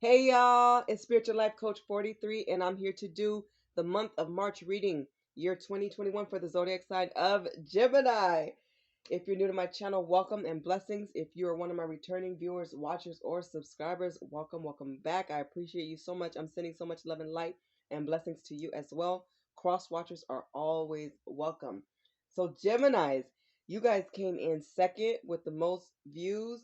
Hey y'all, it's Spiritual Life Coach 43, and I'm here to do the month of March reading, year 2021 for the zodiac sign of Gemini. If you're new to my channel, welcome and blessings. If you are one of my returning viewers, watchers, or subscribers, welcome back. I appreciate you so much. I'm sending so much love and light and blessings to you as well. Cross watchers are always welcome. So Geminis, you guys came in second with the most views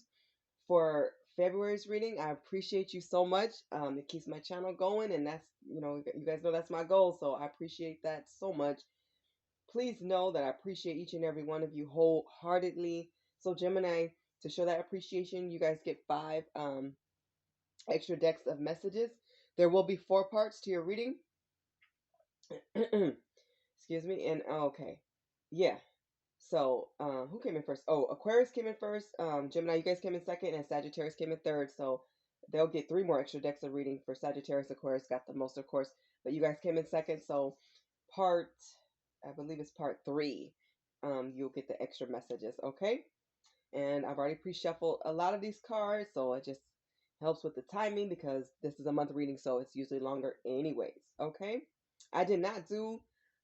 for February's reading. I appreciate you so much. It keeps my channel going, and that's, you guys know that's my goal, so I appreciate that so much. Please know that I appreciate each and every one of you wholeheartedly. So Gemini, to show that appreciation, you guys get 5 extra decks of messages. There will be 4 parts to your reading. Excuse me. And okay, yeah. So, who came in first? Oh, Aquarius came in first. Gemini, you guys came in second, and Sagittarius came in third. So they'll get 3 more extra decks of reading for Sagittarius. Aquarius got the most, of course, but you guys came in second. So part, I believe it's part 3. You'll get the extra messages, okay? And I've already pre-shuffled a lot of these cards, so it just helps with the timing because this is a month reading, so it's usually longer anyways, okay? I did not do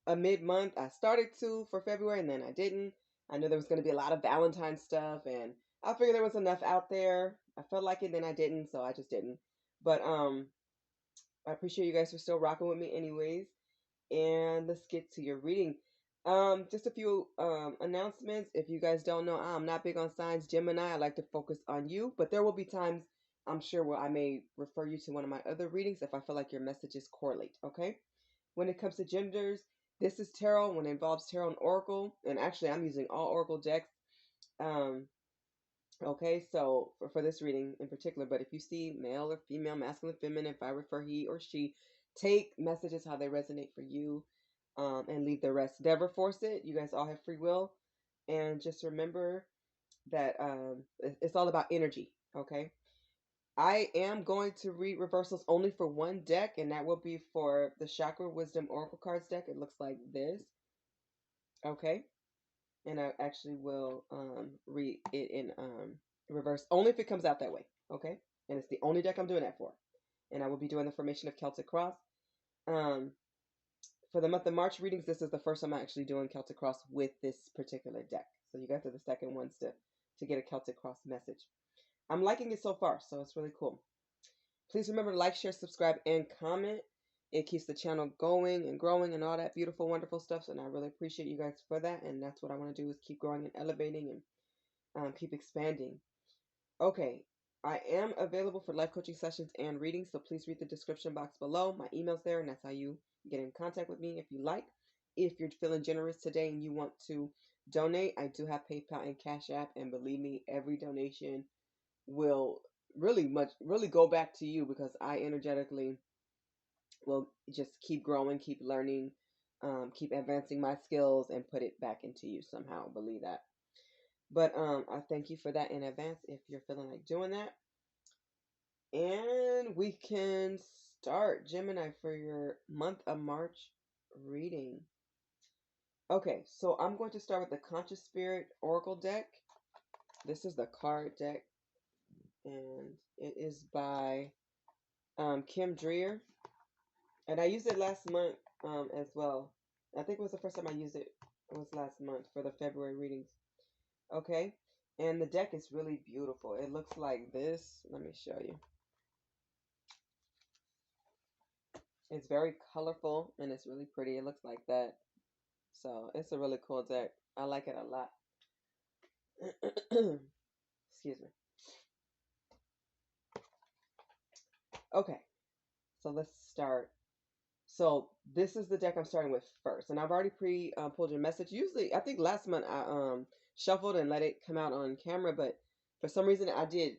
a mid-month. I started to for February, and then I didn't. I knew there was going to be a lot of Valentine stuff, and I figured there was enough out there. I felt like it, then I didn't, so I just didn't. But I appreciate you guys for still rocking with me anyways. And let's get to your reading. Just a few announcements. If you guys don't know, I'm not big on signs. Gemini, I like to focus on you, but there will be times I'm sure where I may refer you to one of my other readings if I feel like your messages correlate, okay? When it comes to genders, this is tarot when it involves tarot and oracle, and actually I'm using all oracle decks. Um, okay, so for this reading in particular, but if you see male or female, masculine, feminine, if I refer he or she, take messages how they resonate for you, and leave the rest. Never force it. You guys all have free will, and just remember that it's all about energy. Okay, I am going to read reversals only for one deck, and that will be for the Chakra Wisdom Oracle Cards deck. It looks like this. Okay, and I actually will read it in reverse only if it comes out that way. Okay, and it's the only deck I'm doing that for, and I will be doing the formation of Celtic Cross. Um, for the month of March readings, this is the first time I'm actually doing Celtic Cross with this particular deck. So you guys are the second ones to get a Celtic Cross message. I'm liking it so far, so it's really cool. Please remember to like, share, subscribe, and comment. It keeps the channel going and growing and all that beautiful, wonderful stuff. And I really appreciate you guys for that. And that's what I want to do is keep growing and elevating and keep expanding. Okay, I am available for life coaching sessions and readings, so please read the description box below. My email's there, and that's how you get in contact with me if you like. If you're feeling generous today and you want to donate, I do have PayPal and Cash App, and believe me, every donation will really go back to you because I energetically will just keep growing, keep learning, keep advancing my skills, and put it back into you somehow. Believe that. But I thank you for that in advance if you're feeling like doing that. And we can start, Gemini, for your month of March reading. Okay, so I'm going to start with the Conscious Spirit Oracle deck. This is the card deck, and it is by Kim Dreer. And I used it last month as well. I think it was the first time I used it. It was last month for the February readings. Okay, and the deck is really beautiful. It looks like this. Let me show you. It's very colorful and it's really pretty. It looks like that. So it's a really cool deck. I like it a lot. Excuse me. Okay, so let's start. So this is the deck I'm starting with first, and I've already pulled your message. Usually, I think last month I shuffled and let it come out on camera, but for some reason I did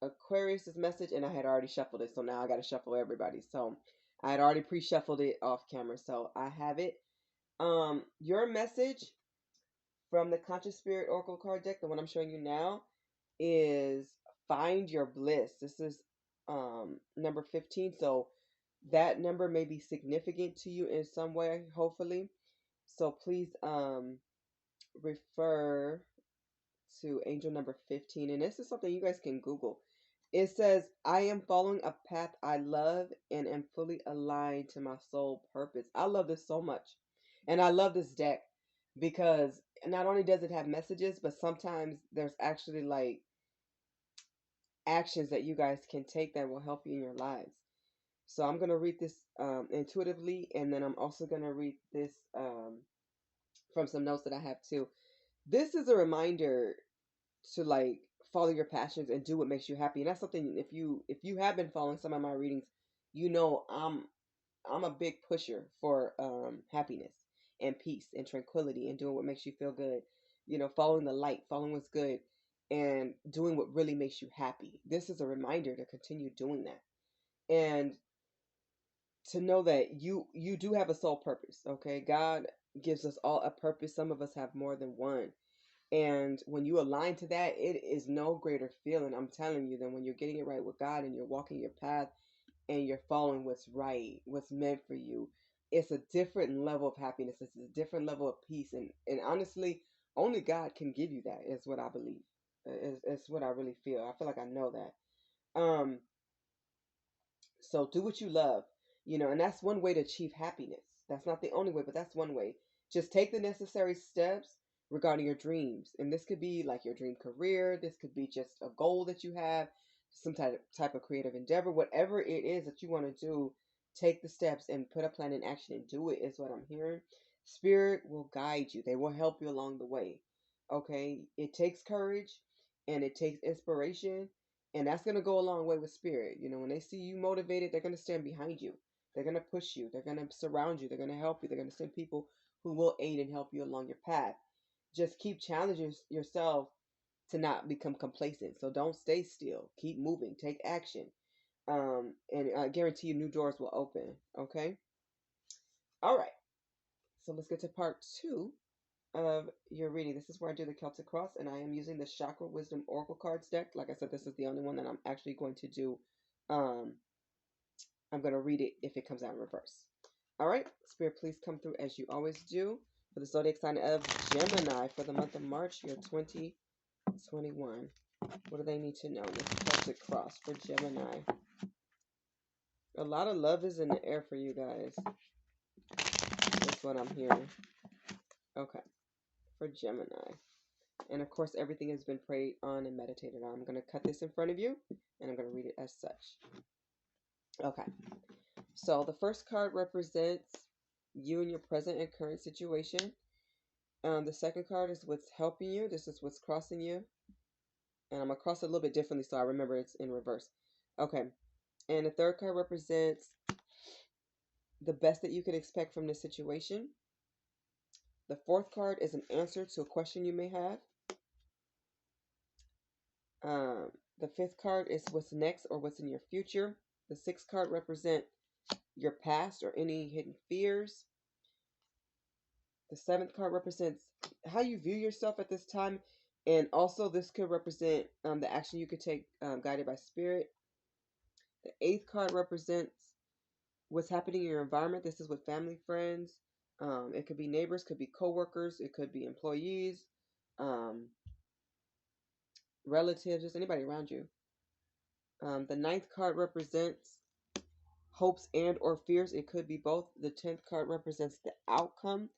Aquarius's message and I had already shuffled it, so now I got to shuffle everybody. So I had already pre-shuffled it off camera, so I have it. Your message from the Conscious Spirit Oracle card deck, the one I'm showing you now, is find your bliss. This is number 15, so that number may be significant to you in some way, hopefully. So please refer to angel number 15, and this is something you guys can Google. It says, I am following a path I love and am fully aligned to my soul purpose. I love this so much. And I love this deck because not only does it have messages, but sometimes there's actually like actions that you guys can take that will help you in your lives. So I'm going to read this intuitively, and then I'm also going to read this from some notes that I have too. This is a reminder to like follow your passions and do what makes you happy. And that's something, if you have been following some of my readings, you know I'm a big pusher for happiness and peace and tranquility and doing what makes you feel good. You know, following the light, following what's good, and doing what really makes you happy. This is a reminder to continue doing that. And to know that you do have a soul purpose, okay? God gives us all a purpose. Some of us have more than one. And when you align to that, it is no greater feeling, I'm telling you, than when you're getting it right with God and you're walking your path and you're following what's right, what's meant for you. It's a different level of happiness. It's a different level of peace. And honestly, only God can give you that, is what I believe. It's what I really feel. I feel like I know that. So do what you love, and that's one way to achieve happiness. That's not the only way, but that's one way. Just take the necessary steps regarding your dreams. And this could be like your dream career, this could be just a goal that you have, some type of creative endeavor, whatever it is that you want to do, take the steps and put a plan in action and do it is what I'm hearing. Spirit will guide you. They will help you along the way. Okay? It takes courage and it takes inspiration, and that's going to go a long way with spirit. When they see you motivated, they're going to stand behind you. They're going to push you. They're going to surround you. They're going to help you. They're going to send people who will aid and help you along your path. Just keep challenging yourself to not become complacent. So don't stay still. Keep moving. Take action. And I guarantee you new doors will open. Okay? All right. So let's get to part two of your reading. This is where I do the Celtic cross, and I am using the Chakra Wisdom Oracle cards deck. Like I said, this is the only one that I'm actually going to do. Um, I'm going to read it if it comes out in reverse. All right, Spirit, please come through as you always do for the zodiac sign of Gemini for the month of March, year 2021. What do they need to know with Celtic cross for Gemini? A lot of love is in the air for you guys. That's what I'm hearing. Okay, for Gemini. And of course, everything has been prayed on and meditated on. I'm going to cut this in front of you, and I'm going to read it as such. Okay. So the first card represents you and your present and current situation. The second card is what's helping you. This is what's crossing you. And I'm going to cross it a little bit differently so I remember it's in reverse. Okay. And the third card represents the best that you can expect from this situation. The fourth card is an answer to a question you may have. The fifth card is what's next or what's in your future. The sixth card represents your past or any hidden fears. The seventh card represents how you view yourself at this time. And also this could represent the action you could take guided by spirit. The eighth card represents what's happening in your environment. This is with family, friends. It could be neighbors, could be coworkers, it could be employees, relatives, just anybody around you. The ninth card represents hopes and or fears. It could be both. The 10th card represents the outcome.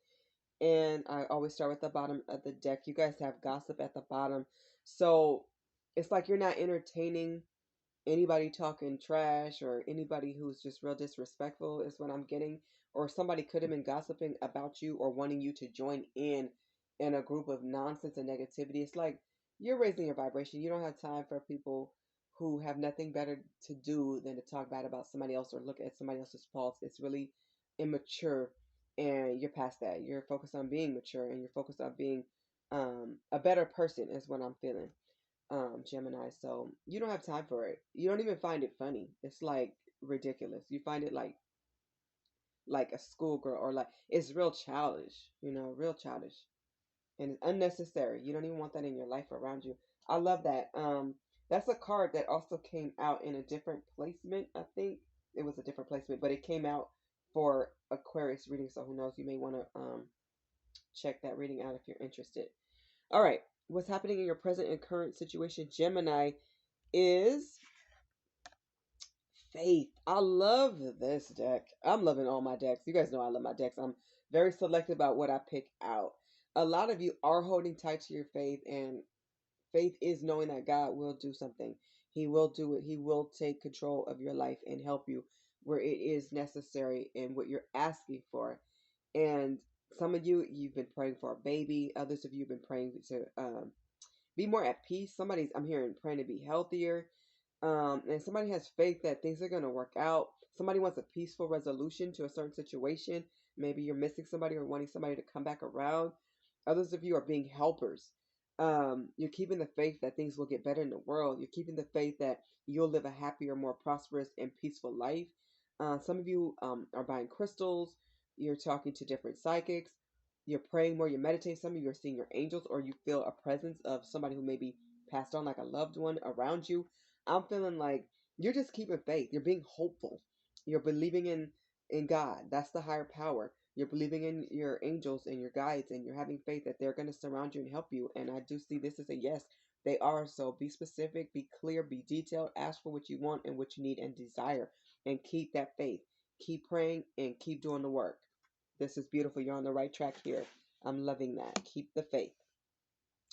And I always start with the bottom of the deck. You guys have gossip at the bottom. So it's like you're not entertaining anybody talking trash or anybody who's just real disrespectful is what I'm getting. Or somebody could have been gossiping about you or wanting you to join in a group of nonsense and negativity. It's like you're raising your vibration. You don't have time for people who have nothing better to do than to talk bad about somebody else or look at somebody else's faults. It's really immature, and you're past that. You're focused on being mature, and you're focused on being a better person is what I'm feeling, Gemini. So you don't have time for it. You don't even find it funny. It's like ridiculous. You find it like a schoolgirl, or like it's real childish, real childish. And it's unnecessary. You don't even want that in your life around you. I love that. That's a card that also came out in a different placement. I think it was a different placement, but it came out for Aquarius reading. So who knows? You may want to check that reading out if you're interested. All right. What's happening in your present and current situation, Gemini, is Faith. I love this deck. I'm loving all my decks. You guys know I love my decks. I'm very selective about what I pick out. A lot of you are holding tight to your faith, and faith is knowing that God will do something. He will do it. He will take control of your life and help you where it is necessary and what you're asking for. And some of you, you've been praying for a baby. Others of you have been praying to be more at peace. Somebody's, I'm hearing, praying to be healthier. And somebody has faith that things are going to work out. Somebody wants a peaceful resolution to a certain situation. Maybe you're missing somebody or wanting somebody to come back around. Others of you are being helpers. You're keeping the faith that things will get better in the world. You're keeping the faith that you'll live a happier, more prosperous, and peaceful life. Some of you are buying crystals. You're talking to different psychics. You're praying more. You're meditating. Some of you are seeing your angels, or you feel a presence of somebody who maybe passed on, like a loved one around you. I'm feeling like you're just keeping faith. You're being hopeful. You're believing in God. That's the higher power. You're believing in your angels and your guides, and you're having faith that they're going to surround you and help you. And I do see this as a yes. They are. So be specific, be clear, be detailed. Ask for what you want and what you need and desire, and keep that faith. Keep praying and keep doing the work. This is beautiful. You're on the right track here. I'm loving that. Keep the faith.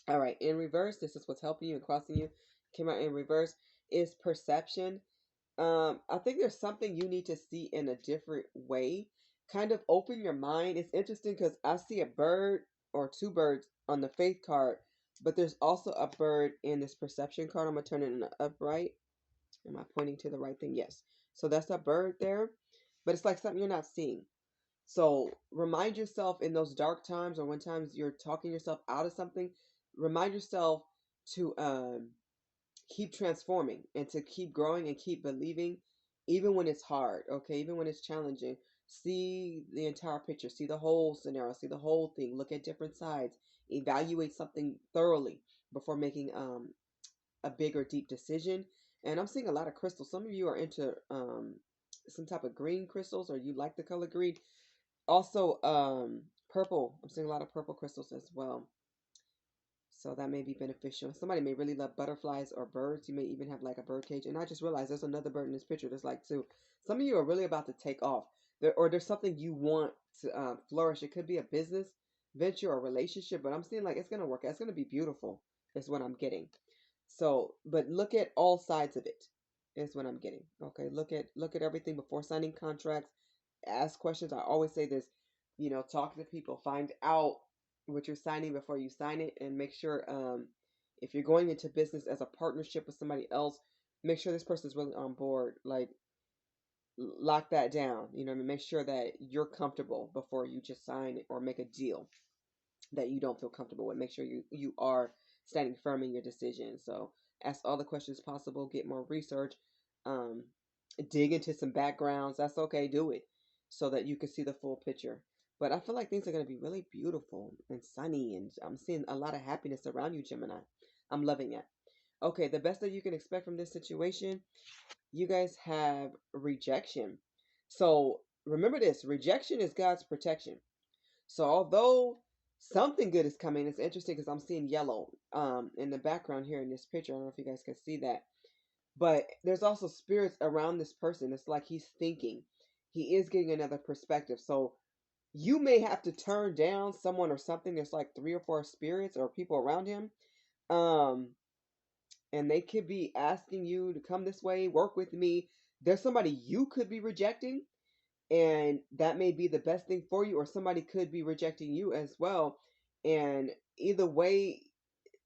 All right, in reverse, this is what's helping you and crossing you. Came out in reverse is perception. I think there's something you need to see in a different way. Kind of open your mind. It's interesting because I see a bird or two birds on the faith card, but there's also a bird in this perception card. I'm gonna turn it in the upright. Am I pointing to the right thing? Yes. So that's a bird there, but it's like something you're not seeing. So remind yourself in those dark times or when times you're talking yourself out of something, remind yourself to keep transforming and to keep growing and keep believing even when it's hard, okay? Even when it's challenging. See the entire picture, see the whole scenario, see the whole thing, look at different sides, evaluate something thoroughly before making a big or deep decision. And I'm seeing a lot of crystals. Some of you are into some type of green crystals or you like the color green. Also, purple. I'm seeing a lot of purple crystals as well. So that may be beneficial. Somebody may really love butterflies or birds. You may even have like a bird cage. And I just realized there's another bird in this picture. There's like two. Some of you are really about to take off. Or there's something you want to flourish. It could be a business venture or relationship, but I'm seeing like it's going to work out. It's going to be beautiful is what I'm getting. So, but look at all sides of it is what I'm getting. Okay, look at everything before signing contracts. Ask questions. I always say this, talk to people, find out what you're signing before you sign it, and make sure if you're going into business as a partnership with somebody else, make sure this person is really on board. Like lock that down. I mean, make sure that you're comfortable before you just sign or make a deal that you don't feel comfortable with. Make sure you are standing firm in your decision. So ask all the questions possible, get more research, um, dig into some backgrounds. That's okay, do it so that you can see the full picture. But I feel like things are going to be really beautiful and sunny, and I'm seeing a lot of happiness around you, Gemini. I'm loving it. Okay, the best that you can expect from this situation, you guys have rejection. So remember this, rejection is God's protection. So although something good is coming, it's interesting because I'm seeing yellow in the background here in this picture. I don't know if you guys can see that. But there's also spirits around this person. It's like he's thinking. He is getting another perspective. So you may have to turn down someone or something. There's like three or four spirits or people around him. Um, and they could be asking you to come this way, work with me. There's somebody you could be rejecting and that may be the best thing for you, or somebody could be rejecting you as well. And either way,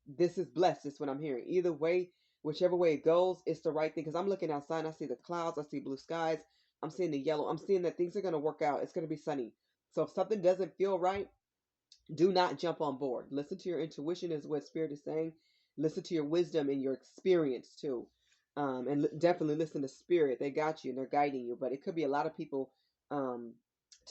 this is blessed, is what I'm hearing. Either way, whichever way it goes, it's the right thing. Because I'm looking outside and I see the clouds, I see blue skies, I'm seeing the yellow, I'm seeing that things are going to work out. It's going to be sunny. So if something doesn't feel right, do not jump on board. Listen to your intuition, is what Spirit is saying. Listen to your wisdom and your experience too. And definitely listen to Spirit. They got you and they're guiding you. But it could be a lot of people um,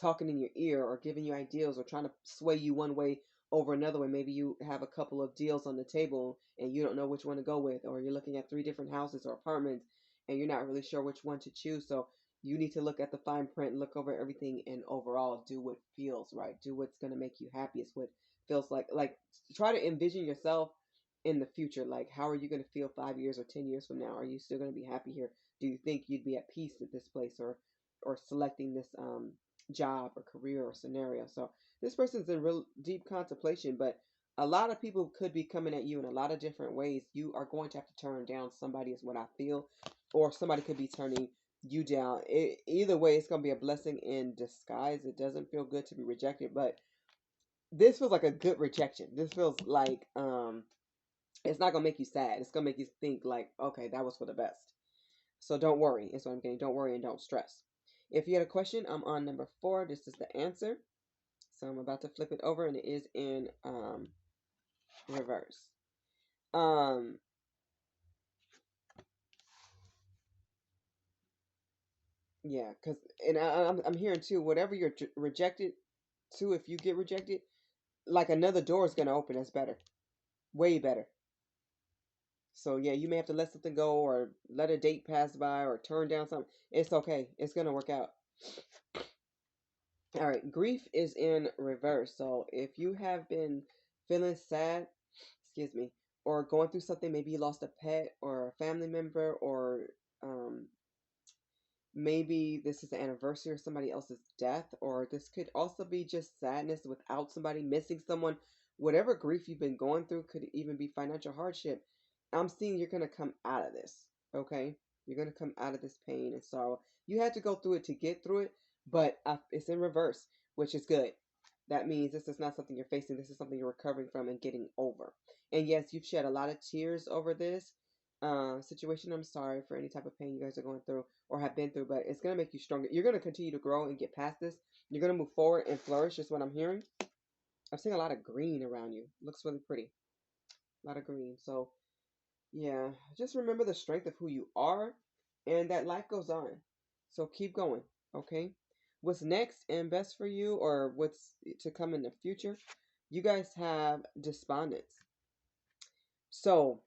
talking in your ear or giving you ideas or trying to sway you one way over another way. Maybe you have a couple of deals on the table and you don't know which one to go with, or you're looking at three different houses or apartments and you're not really sure which one to choose. So you need to look at the fine print, look over everything, and overall do what feels right. Do what's going to make you happy. It's what feels like. Try to envision yourself in the future. Like, how are you going to feel 5 years or 10 years from now? Are you still going to be happy here? Do you think you'd be at peace at this place, or selecting this job or career or scenario? So this person's in real deep contemplation, but a lot of people could be coming at you in a lot of different ways. You are going to have to turn down somebody, is what I feel, or somebody could be turning you down. Either way, it's going to be a blessing in disguise. It doesn't feel good to be rejected, but this feels like a good rejection. This feels like it's not gonna make you sad. It's gonna make you think like, okay, that was for the best. So don't worry. Is what I'm getting. Don't worry and don't stress. If you had a question, I'm on number 4. This is the answer. So I'm about to flip it over, and it is in reverse. Um, yeah, cause and I'm hearing too. Whatever you're rejected to, if you get rejected, like another door is gonna open. That's better, way better. So yeah, you may have to let something go, or let a date pass by, or turn down something. It's okay. It's gonna work out. All right, grief is in reverse. So if you have been feeling sad, excuse me, or going through something, maybe you lost a pet or a family member, or um, maybe this is the anniversary of somebody else's death, or this could also be just sadness without somebody, missing someone. Whatever grief you've been going through, could even be financial hardship. I'm seeing you're going to come out of this, okay? You're going to come out of this pain and sorrow. You had to go through it to get through it, but it's in reverse, which is good. That means this is not something you're facing. This is something you're recovering from and getting over. And yes, you've shed a lot of tears over this situation. I'm sorry for any type of pain you guys are going through or have been through, but it's going to make you stronger. You're going to continue to grow and get past this. You're going to move forward and flourish, is what I'm hearing. I'm seeing a lot of green around you. Looks really pretty. A lot of green. So, yeah, just remember the strength of who you are and that life goes on. So keep going, okay? What's next and best for you, or what's to come in the future? You guys have despondence. So,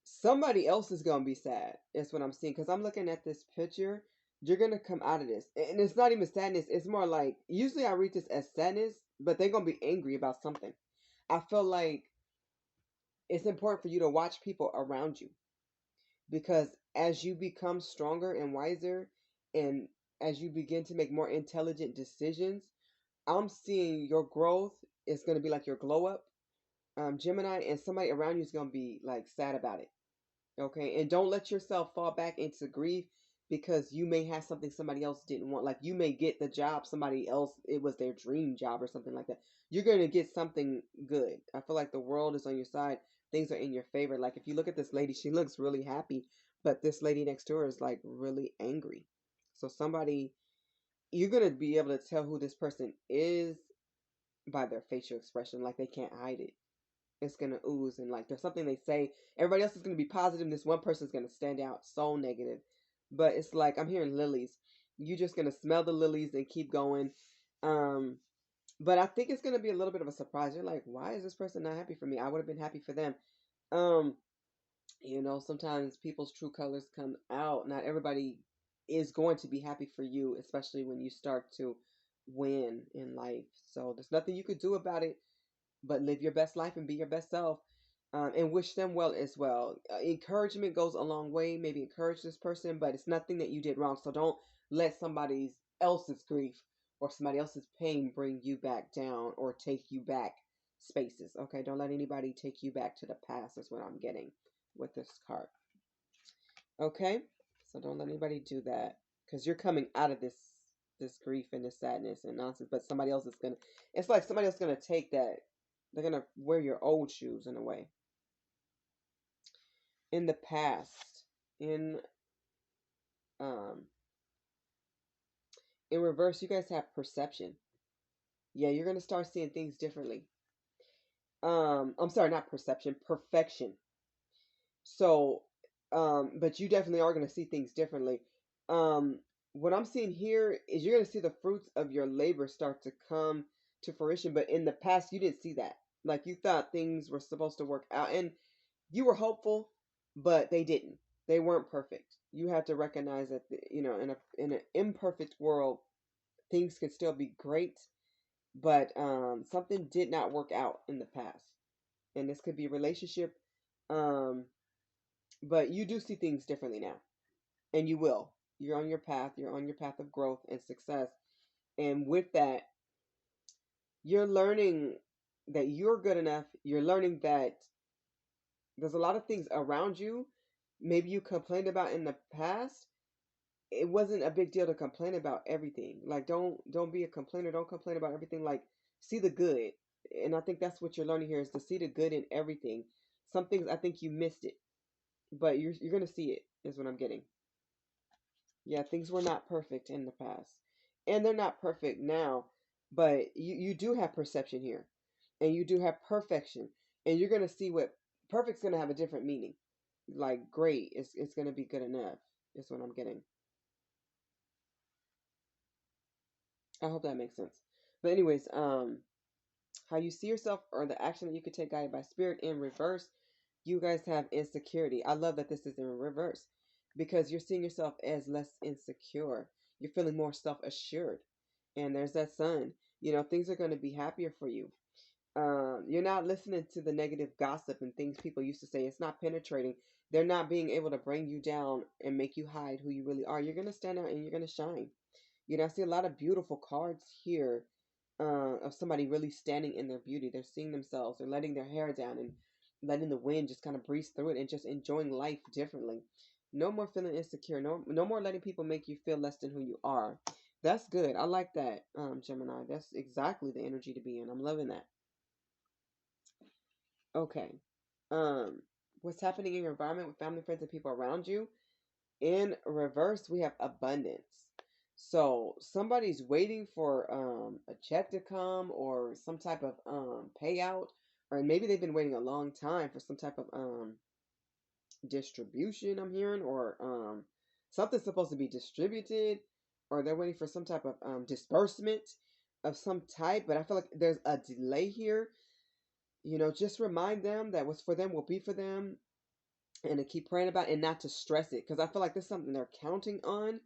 somebody else is gonna be sad. That's what I'm seeing. Because I'm looking at this picture. You're gonna come out of this, and it's not even sadness. It's more like, usually I read this as sadness, but they're gonna be angry about something. I feel like it's important for you to watch people around you, because as you become stronger and wiser, and as you begin to make more intelligent decisions, I'm seeing your growth is gonna be like your glow up, Gemini, and somebody around you is gonna be like sad about it. Okay, and don't let yourself fall back into grief, because you may have something somebody else didn't want. Like, you may get the job somebody else, it was their dream job or something like that. You're going to get something good. I feel like the world is on your side. Things are in your favor. Like, if you look at this lady, she looks really happy, but this lady next to her is like really angry. So somebody, you're going to be able to tell who this person is by their facial expression. Like, they can't hide it. It's gonna ooze, and like, there's something they say, everybody else is gonna be positive, this one person's gonna stand out so negative. But it's like, I'm hearing lilies. You just gonna smell the lilies and keep going. um but I think it's gonna be a little bit of a surprise. You're like, why is this person not happy for me? I would have been happy for them. um Sometimes people's true colors come out. Not everybody is going to be happy for you, especially when you start to win in life. So there's nothing you could do about it, but live your best life and be your best self, and wish them well as well. Encouragement goes a long way. Maybe encourage this person, but it's nothing that you did wrong. So don't let somebody else's grief or somebody else's pain bring you back down or take you back spaces. Okay, don't let anybody take you back to the past. That's what I'm getting with this card. Okay, so don't let anybody do that, because you're coming out of this grief and this sadness and nonsense. But somebody else is gonna. It's like somebody else is gonna take that. They're gonna wear your old shoes in a way. In the past, in um in reverse, you guys have perception. Yeah, you're gonna start seeing things differently. I'm sorry, not perception, perfection. So, but you definitely are gonna see things differently. Um, what I'm seeing here is you're gonna see the fruits of your labor start to come to fruition. But in the past, you didn't see that. Like, you thought things were supposed to work out, and you were hopeful, but they didn't. They weren't perfect. You have to recognize that, in an imperfect world, things can still be great, but something did not work out in the past. and this could be a relationship. Um, but you do see things differently now, and you will. You're on your path. You're on your path of growth and success, and with that, you're learning that you're good enough. You're learning that there's a lot of things around you maybe you complained about in the past. It wasn't a big deal to complain about everything. Like don't be a complainer. Don't complain about everything. Like see the good. And I think that's what you're learning here is to see the good in everything. Some things I think you missed it, but you're gonna see it is what I'm getting. Yeah, things were not perfect in the past. And they're not perfect now, but you do have perception here. And you do have perfection. And you're gonna see what perfect's gonna have a different meaning. Like great, it's gonna be good enough, is what I'm getting. I hope that makes sense. But anyways, how you see yourself or the action that you could take guided by spirit in reverse, you guys have insecurity. I love that this is in reverse because you're seeing yourself as less insecure. You're feeling more self-assured. And there's that sun. Things are going to be happier for you. You're not listening to the negative gossip and things people used to say. It's not penetrating. They're not being able to bring you down and make you hide who you really are. You're going to stand out and you're going to shine. I see a lot of beautiful cards here of somebody really standing in their beauty. They're seeing themselves. They're letting their hair down and letting the wind just kind of breeze through it and just enjoying life differently. No more feeling insecure. No more letting people make you feel less than who you are. That's good. I like that, Gemini. That's exactly the energy to be in. I'm loving that. Okay. Um, what's happening in your environment with family, friends, and people around you? In reverse, we have abundance. So somebody's waiting for a check to come or some type of payout, or maybe they've been waiting a long time for some type of distribution, I'm hearing, or something's supposed to be distributed, or they're waiting for some type of disbursement of some type. But I feel like there's a delay here. Just remind them that what's for them will be for them, and to keep praying about it and not to stress it, because I feel like this is something they're counting on.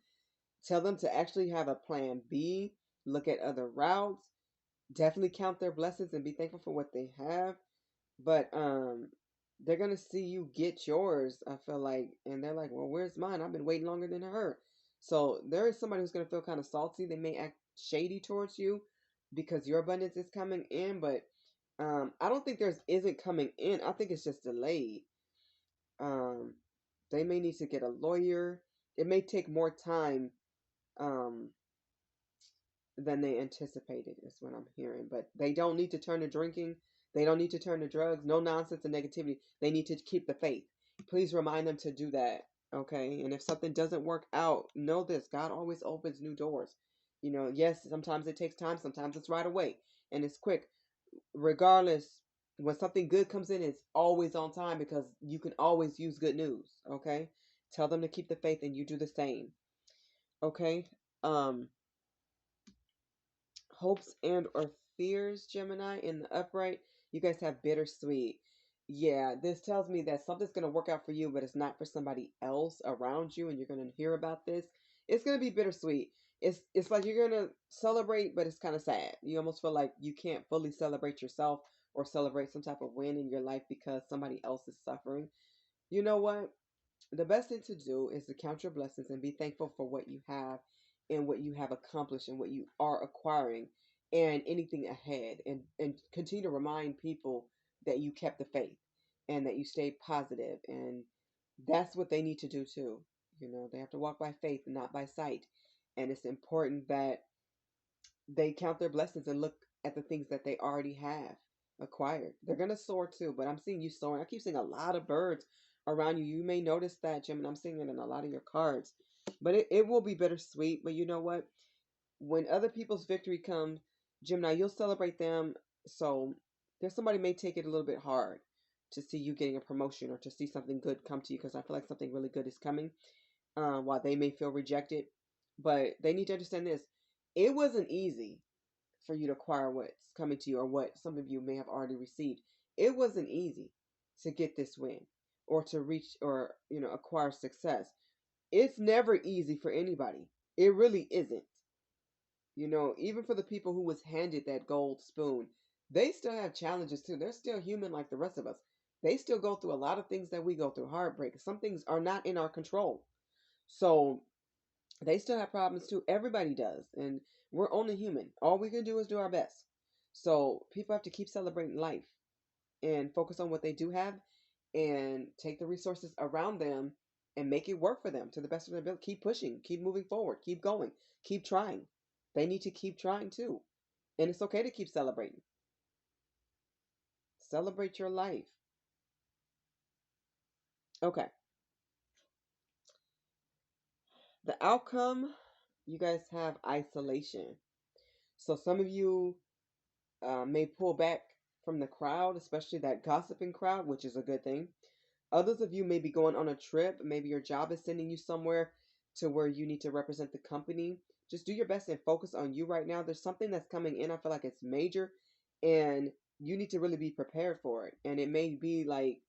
Tell them to actually have a plan B, look at other routes, definitely count their blessings and be thankful for what they have. But they're gonna see you get yours, I feel like, and they're like, well, where's mine? I've been waiting longer than her. So there is somebody who's gonna feel kind of salty. They may act shady towards you because your abundance is coming in, but I don't think there's isn't coming in. I think it's just delayed. Um, they may need to get a lawyer. It may take more time um, than they anticipated, is what I'm hearing. But they don't need to turn to drinking. They don't need to turn to drugs. No nonsense and negativity. They need to keep the faith. Please remind them to do that. Okay. And if something doesn't work out, know this: God always opens new doors. Yes, sometimes it takes time, sometimes it's right away and it's quick. Regardless, when something good comes in, it's always on time because you can always use good news. Okay. Tell them to keep the faith and you do the same. Okay. Um, hopes and or fears, Gemini, in the upright, you guys have bittersweet. Yeah, this tells me that something's going to work out for you, but it's not for somebody else around you, and you're going to hear about this. It's going to be bittersweet. It's like you're going to celebrate, but it's kind of sad. You almost feel like you can't fully celebrate yourself or celebrate some type of win in your life because somebody else is suffering. You know what? The best thing to do is to count your blessings and be thankful for what you have and what you have accomplished and what you are acquiring and anything ahead, and continue to remind people that you kept the faith and that you stayed positive, and that's what they need to do too. They have to walk by faith and not by sight, and it's important that they count their blessings and look at the things that they already have acquired. They're gonna soar too, but I'm seeing you soaring. I keep seeing a lot of birds around you. You may notice that, Jim, and I'm seeing it in a lot of your cards. But it will be bittersweet. But you know what? When other people's victory comes, Gemini, you'll celebrate them. So there's somebody may take it a little bit hard to see you getting a promotion or to see something good come to you, because I feel like something really good is coming. While they may feel rejected, but they need to understand this: it wasn't easy for you to acquire what's coming to you or what some of you may have already received. It wasn't easy to get this win or to reach or acquire success. It's never easy for anybody. It really isn't. Even for the people who was handed that gold spoon, They still have challenges too. They're still human like the rest of us. They still go through a lot of things that we go through, heartbreak. Some things are not in our control. So they still have problems too. Everybody does. And we're only human. All we can do is do our best. So people have to keep celebrating life and focus on what they do have and take the resources around them and make it work for them to the best of their ability. Keep pushing, keep moving forward, keep going, keep trying. They need to keep trying too. And it's okay to keep celebrating. Celebrate your life. Okay. The outcome, you guys have isolation. So some of you may pull back from the crowd, especially that gossiping crowd, which is a good thing. Others of you may be going on a trip. Maybe your job is sending you somewhere to where you need to represent the company. Just do your best and focus on you right now. There's something that's coming in. I feel like it's major, and you need to really be prepared for it. And it may be like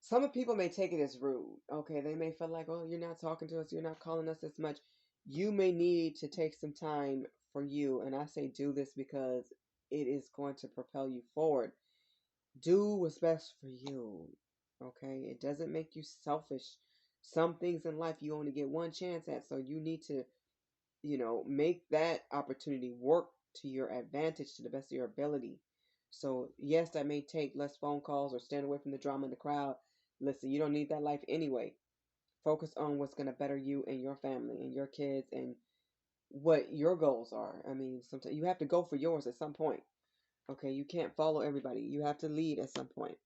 some people may take it as rude. Okay, they may feel like, oh, you're not talking to us, you're not calling us as much. You may need to take some time for you. And I say do this because it is going to propel you forward. Do what's best for you. Okay, it doesn't make you selfish. Some things in life you only get one chance at, so you need to, make that opportunity work to your advantage to the best of your ability. So, yes, that may take less phone calls or stand away from the drama in the crowd. Listen, you don't need that life anyway. Focus on what's going to better you and your family and your kids and what your goals are. I mean, sometimes you have to go for yours at some point. Okay, you can't follow everybody. You have to lead at some point.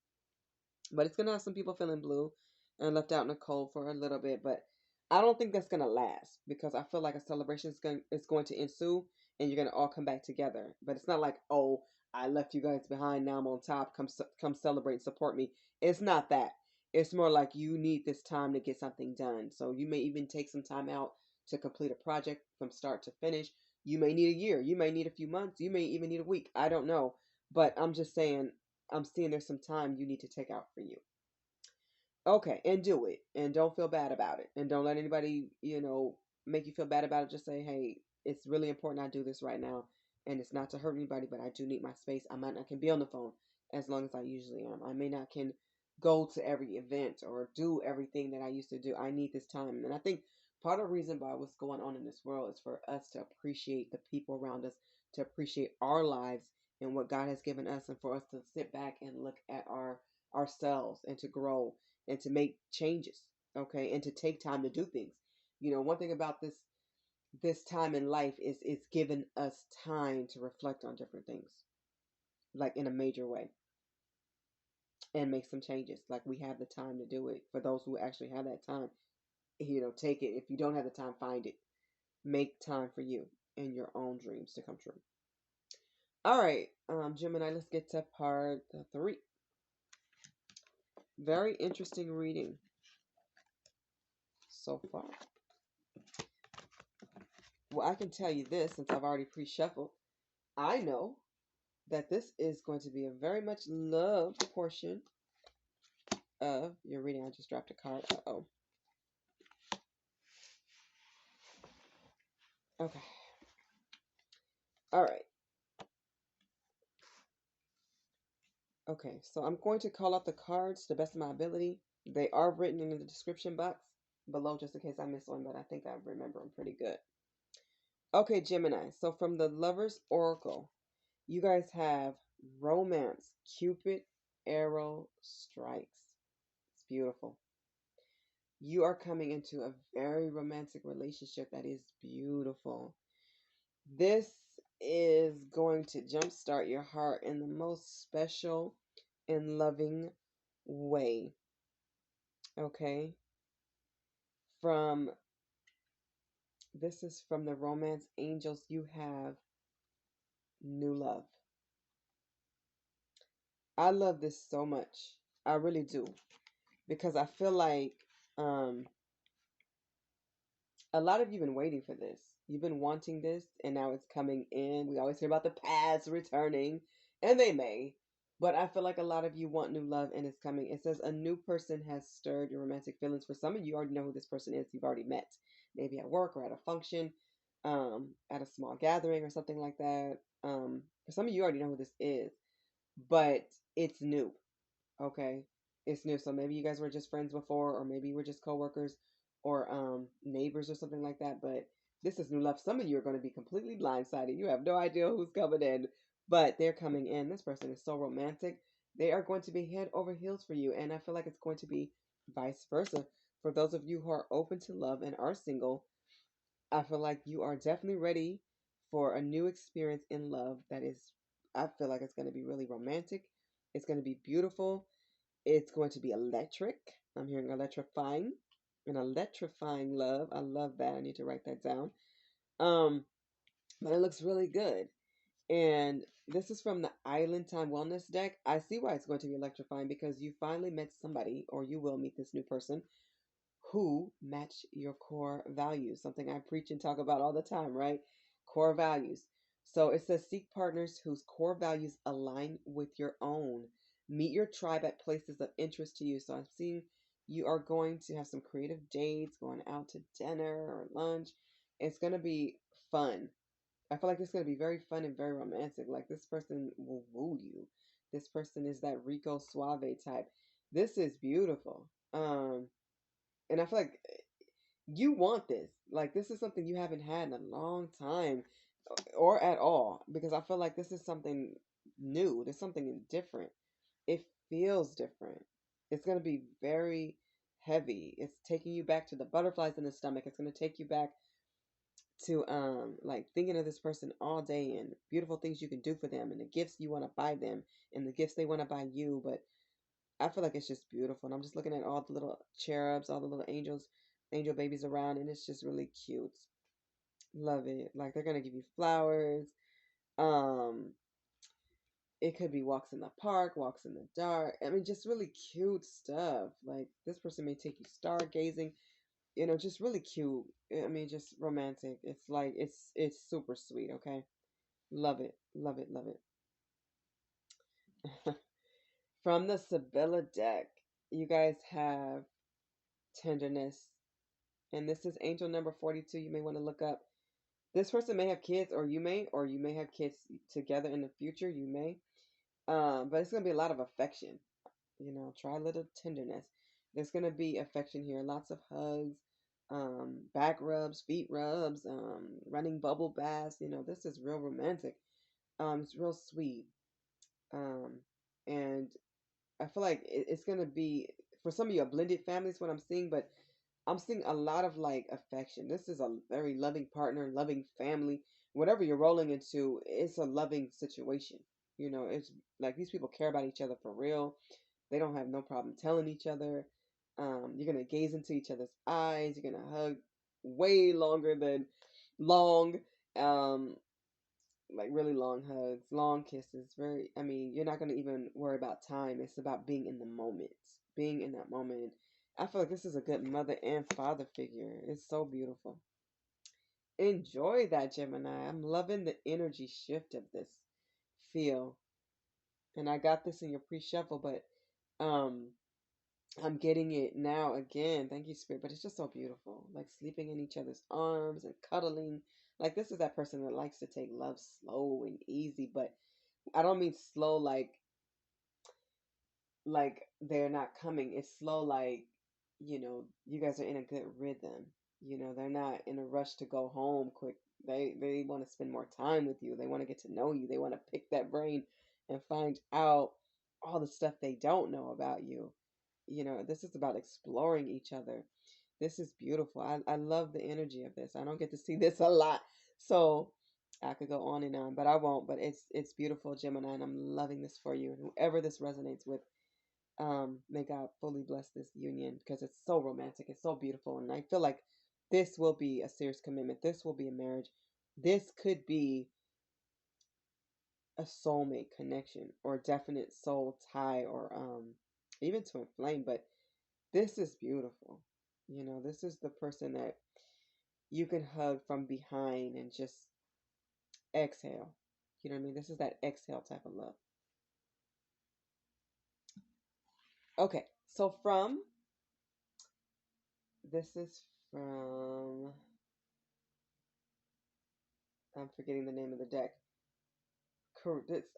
But it's gonna have some people feeling blue and left out in the cold for a little bit. But I don't think that's gonna last because I feel like a celebration is going to ensue and you're gonna all come back together. But it's not like, oh, I left you guys behind, now I'm on top. Come celebrate and support me. It's not that. It's more like you need this time to get something done. So you may even take some time out to complete a project from start to finish. You may need a year. You may need a few months. You may even need a week. I don't know. But I'm just saying I'm seeing there's some time you need to take out for you. Okay, and do it. And don't feel bad about it. And don't let anybody, make you feel bad about it. Just say, hey, it's really important I do this right now. And it's not to hurt anybody, but I do need my space. I might not can be on the phone as long as I usually am. I may not can go to every event or do everything that I used to do. I need this time. And I think part of the reason why what's going on in this world is for us to appreciate the people around us, to appreciate our lives and what God has given us, and for us to sit back and look at ourselves and to grow and to make changes, okay, and to take time to do things. One thing about this time in life is it's given us time to reflect on different things, like in a major way, and make some changes. Like we have the time to do it. For those who actually have that time, take it. If you don't have the time, find it. Make time for you and your own dreams to come true. All right, Gemini, let's get to part 3. Very interesting reading so far. Well, I can tell you this since I've already pre-shuffled. I know that this is going to be a very much loved portion of your reading. I just dropped a card. Uh-oh. Okay. All right. Okay, so I'm going to call out the cards to the best of my ability. They are written in the description box below just in case I miss one, but I think I remember them pretty good. Okay, Gemini. So from the Lover's Oracle, you guys have romance, Cupid, arrow, strikes. It's beautiful. You are coming into a very romantic relationship that is beautiful. This is going to jumpstart your heart in the most special and loving way. Okay? From This is from the romance angels. You have new love. I love this so much. I really do. Because I feel like um a lot of you have been waiting for this. You've been wanting this, and now it's coming in. We always hear about the past returning, and they may. But I feel like a lot of you want new love, and it's coming. It says a new person has stirred your romantic feelings. For some of you, already know who this person is. You've already met, maybe at work or at a function. at a small gathering or something like that. For some of you already know who this is, but it's new. Okay, it's new. So maybe you guys were just friends before, or maybe you were just coworkers or neighbors or something like that. But this is new love. Some of you are going to be completely blindsided. You have no idea who's coming in, but they're coming in. This person is so romantic. They are going to be head over heels for you, and I feel like it's going to be vice versa for those of you who are open to love and are single. I feel like you are definitely ready for a new experience in love that is, I feel like it's going to be really romantic. It's going to be beautiful. It's going to be electric. I'm hearing electrifying. An electrifying love. I love that. I need to write that down. Um, but it looks really good. And this is from the Island Time Wellness deck. I see why it's going to be electrifying because you finally met somebody, or you will meet this new person who match your core values. Something I preach and talk about all the time, right? Core values. So it says seek partners whose core values align with your own. Meet your tribe at places of interest to you. So I'm seeing you are going to have some creative dates, going out to dinner or lunch. It's going to be fun. I feel like it's going to be very fun and very romantic. Like this person will woo you. This person is that Rico Suave type. This is beautiful. And I feel like you want this. Like this is something you haven't had in a long time or at all because I feel like this is something new. There's something different. It feels different. It's going to be very heavy. It's taking you back to the butterflies in the stomach. It's going to take you back to like thinking of this person all day and beautiful things you can do for them and the gifts you want to buy them and the gifts they want to buy you. But I feel like it's just beautiful. And I'm just looking at all the little cherubs, all the little angels, angel babies around, and it's just really cute. Love it. Like they're gonna give you flowers. Um, it could be walks in the park, walks in the dark. I mean, just really cute stuff. Like this person may take you stargazing. Just really cute. I mean, just romantic. It's like it's super sweet. Okay, love it, love it, love it. From the Sibylla deck, you guys have tenderness. And this is angel number 42. You may want to look up. This person may have kids, or you may have kids together in the future. You may. But it's going to be a lot of affection. Try a little tenderness. There's going to be affection here. Lots of hugs, back rubs, feet rubs, running bubble baths. This is real romantic. It's real sweet. Um, and I feel like it's going to be, for some of you, a blended family is what I'm seeing, but I'm seeing a lot of like affection. This is a very loving partner, loving family. Whatever you're rolling into, it's a loving situation. It's like these people care about each other for real. They don't have no problem telling each other. You're gonna gaze into each other's eyes. You're gonna hug way longer than long. Um, like really long hugs, long kisses. I mean, you're not going to even worry about time. It's about being in the moment, being in that moment. I feel like this is a good mother and father figure. It's so beautiful. Enjoy that, Gemini. I'm loving the energy shift of this feel. And I got this in your pre-shuffle, but um I'm getting it now again. Thank you, Spirit. But it's just so beautiful. Like sleeping in each other's arms and cuddling. Like this is that person that likes to take love slow and easy, but I don't mean slow like they're not coming. It's slow like, you guys are in a good rhythm. They're not in a rush to go home quick. They want to spend more time with you. They want to get to know you. They want to pick that brain and find out all the stuff they don't know about you. This is about exploring each other. This is beautiful. I love the energy of this. I don't get to see this a lot. So I could go on and on, but I won't. But it's beautiful, Gemini, and I'm loving this for you. And whoever this resonates with, may God fully bless this union because it's so romantic. It's so beautiful. And I feel like this will be a serious commitment. This will be a marriage. This could be a soulmate connection or definite soul tie or even to inflame. But this is beautiful. This is the person that you can hug from behind and just exhale. You know what I mean? This is that exhale type of love. Okay, so this is from I'm forgetting the name of the deck.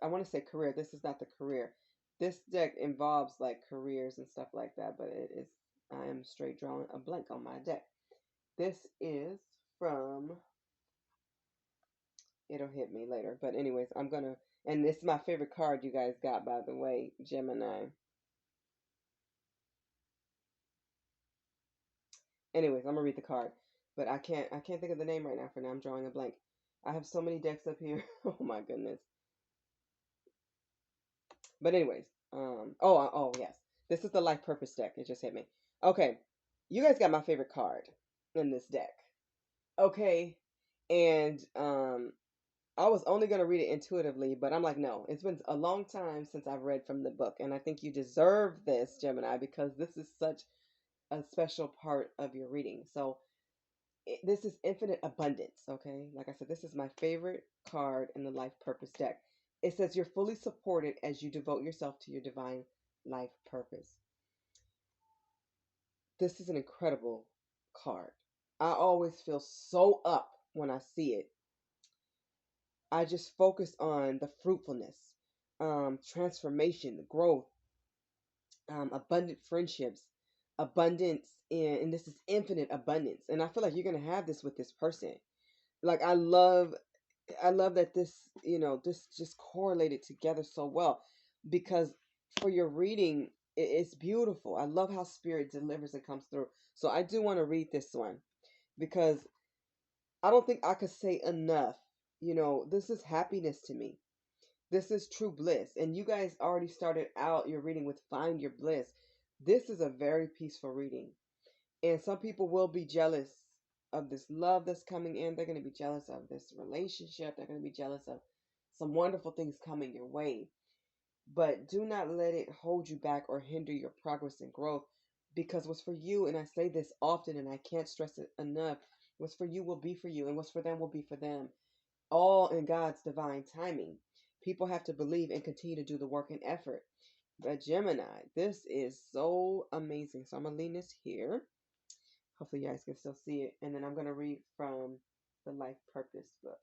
I want to say career. This is not the career. This deck involves like careers and stuff like that, but it is. I am straight drawing a blank on my deck. This is from. It'll hit me later, but anyways, I'm gonna. And this is my favorite card you guys got, by the way, Gemini. Anyways, I'm gonna read the card, but I can't think of the name right now. For now, I'm drawing a blank. I have so many decks up here. Oh my goodness. But anyways, oh yes, this is the life purpose deck. It just hit me. Okay, you guys got my favorite card in this deck. Okay, and I was only gonna read it intuitively, but I'm like, no, it's been a long time since I've read from the book, and I think you deserve this, Gemini, because this is such a special part of your reading. So this is infinite abundance. Okay, like I said, this is my favorite card in the life purpose deck. It says you're fully supported as you devote yourself to your divine life purpose. This is an incredible card. I always feel so up when I see it. I just focus on the fruitfulness, transformation, the growth, abundant friendships, abundance and this is infinite abundance. And I feel like you're gonna have this with this person. Like I love that this just correlated together so well because for your reading, it's beautiful. I love how spirit delivers and comes through. So I do want to read this one because I don't think I could say enough. This is happiness to me. This is true bliss. And you guys already started out your reading with Find Your Bliss. This is a very peaceful reading. And some people will be jealous of this love that's coming in. They're going to be jealous of this relationship. They're going to be jealous of some wonderful things coming your way. But do not let it hold you back or hinder your progress and growth because what's for you, and I say this often and I can't stress it enough, what's for you will be for you and what's for them will be for them. All in God's divine timing. People have to believe and continue to do the work and effort. But Gemini, this is so amazing. So I'm going to lean this here. Hopefully you guys can still see it. And then I'm going to read from the Life Purpose book.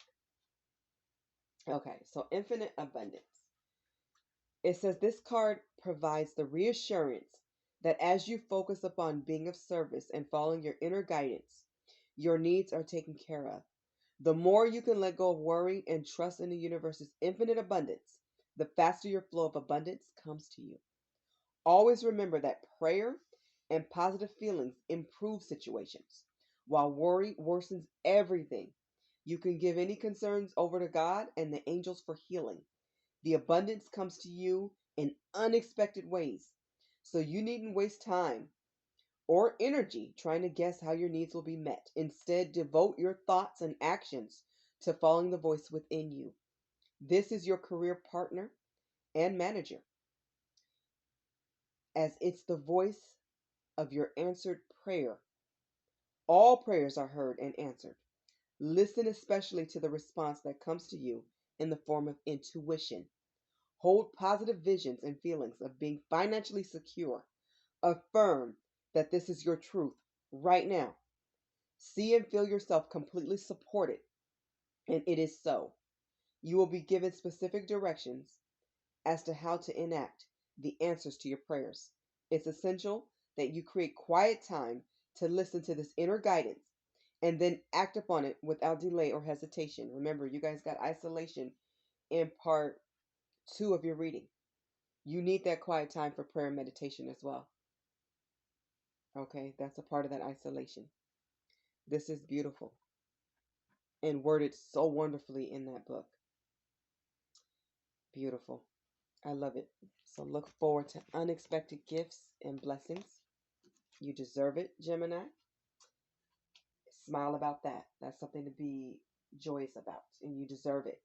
Okay, so Infinite Abundance. It says this card provides the reassurance that as you focus upon being of service and following your inner guidance, your needs are taken care of. The more you can let go of worry and trust in the universe's infinite abundance, the faster your flow of abundance comes to you. Always remember that prayer and positive feelings improve situations, while worry worsens everything. You can give any concerns over to God and the angels for healing. The abundance comes to you in unexpected ways, so you needn't waste time or energy trying to guess how your needs will be met. Instead, devote your thoughts and actions to following the voice within you. This is your career partner and manager, as it's the voice of your answered prayer. All prayers are heard and answered. Listen especially to the response that comes to you in the form of intuition. Hold positive visions and feelings of being financially secure. Affirm that this is your truth right now. See and feel yourself completely supported, and it is so. You will be given specific directions as to how to enact the answers to your prayers. It's essential that you create quiet time to listen to this inner guidance and then act upon it without delay or hesitation. Remember, you guys got isolation in part 2 of your reading. You need that quiet time for prayer and meditation as well. Okay, that's a part of that isolation. This is beautiful and worded so wonderfully in that book. Beautiful. I love it. So look forward to unexpected gifts and blessings. You deserve it, Gemini. Smile about that. That's something to be joyous about, and you deserve it.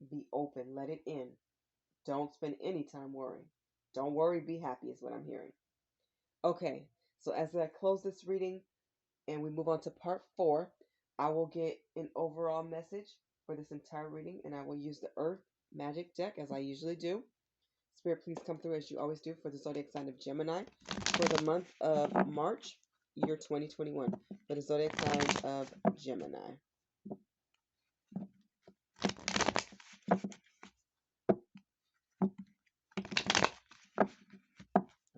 Be open, let it in. Don't spend any time worrying. Don't worry, be happy, is what I'm hearing. Okay, so as I close this reading and we move on to part 4, I will get an overall message for this entire reading, and I will use the Earth Magic deck as I usually do. Spirit, please come through as you always do for the zodiac sign of Gemini for the month of March, year 2021, for the zodiac sign of Gemini. I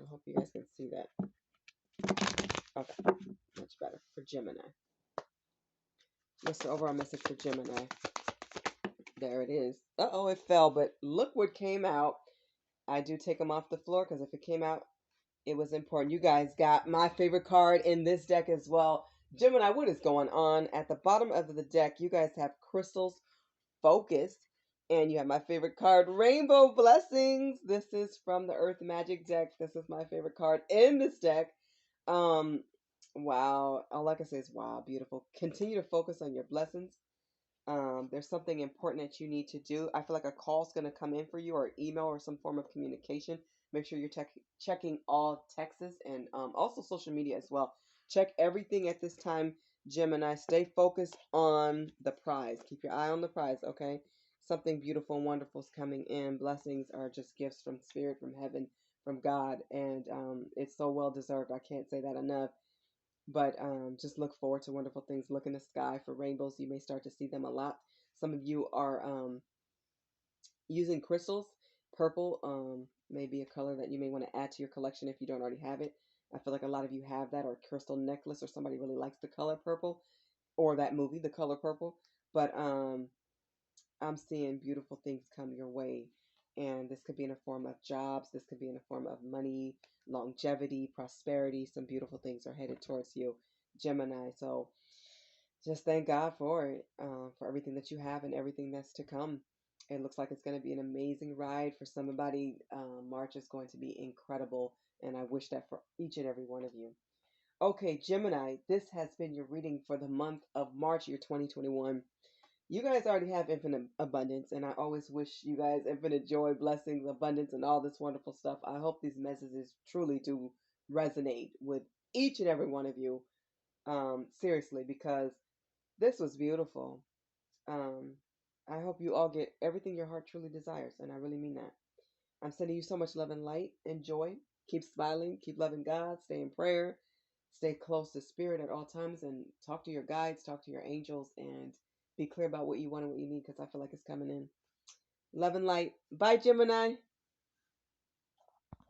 hope you guys can see that. Okay, much better for Gemini. What's the overall message for Gemini? There it is. Uh-oh, it fell, but look what came out. I do take them off the floor because if it came out, it was important. You guys got my favorite card in this deck as well. Gemini, what is going on? At the bottom of the deck, you guys have crystals focused. And you have my favorite card, Rainbow Blessings. This is from the Earth Magic deck. This is my favorite card in this deck. Um, wow. All I can say is wow, beautiful. Continue to focus on your blessings. There's something important that you need to do. I feel like a call's going to come in for you, or email, or some form of communication. Make sure you're checking all texts and also social media as well. Check everything at this time, Gemini. Stay focused on the prize. Keep your eye on the prize, okay? Something beautiful and wonderful is coming in. Blessings are just gifts from Spirit, from heaven, from God, and it's so well deserved. I can't say that enough. But just look forward to wonderful things. Look in the sky for rainbows. You may start to see them a lot. Some of you are using crystals. Purple may be a color that you may want to add to your collection if you don't already have it. I feel like a lot of you have that, or crystal necklace, or somebody really likes the color purple, or that movie, The Color Purple. But I'm seeing beautiful things come your way. And this could be in a form of jobs. This could be in a form of money, longevity, prosperity. Some beautiful things are headed towards you, Gemini. So just thank God for it, for everything that you have and everything that's to come. It looks like it's going to be an amazing ride for somebody. March is going to be incredible. And I wish that for each and every one of you. Okay, Gemini, this has been your reading for the month of March, year 2021. You guys already have infinite abundance, and I always wish you guys infinite joy, blessings, abundance, and all this wonderful stuff. I hope these messages truly do resonate with each and every one of you. Seriously, because this was beautiful. Um, I hope you all get everything your heart truly desires, and I really mean that. I'm sending you so much love and light and joy. Keep smiling, keep loving God, stay in prayer, stay close to Spirit at all times, and talk to your guides, talk to your angels, and be clear about what you want and what you need because I feel like it's coming in. Love and light. Bye, Gemini.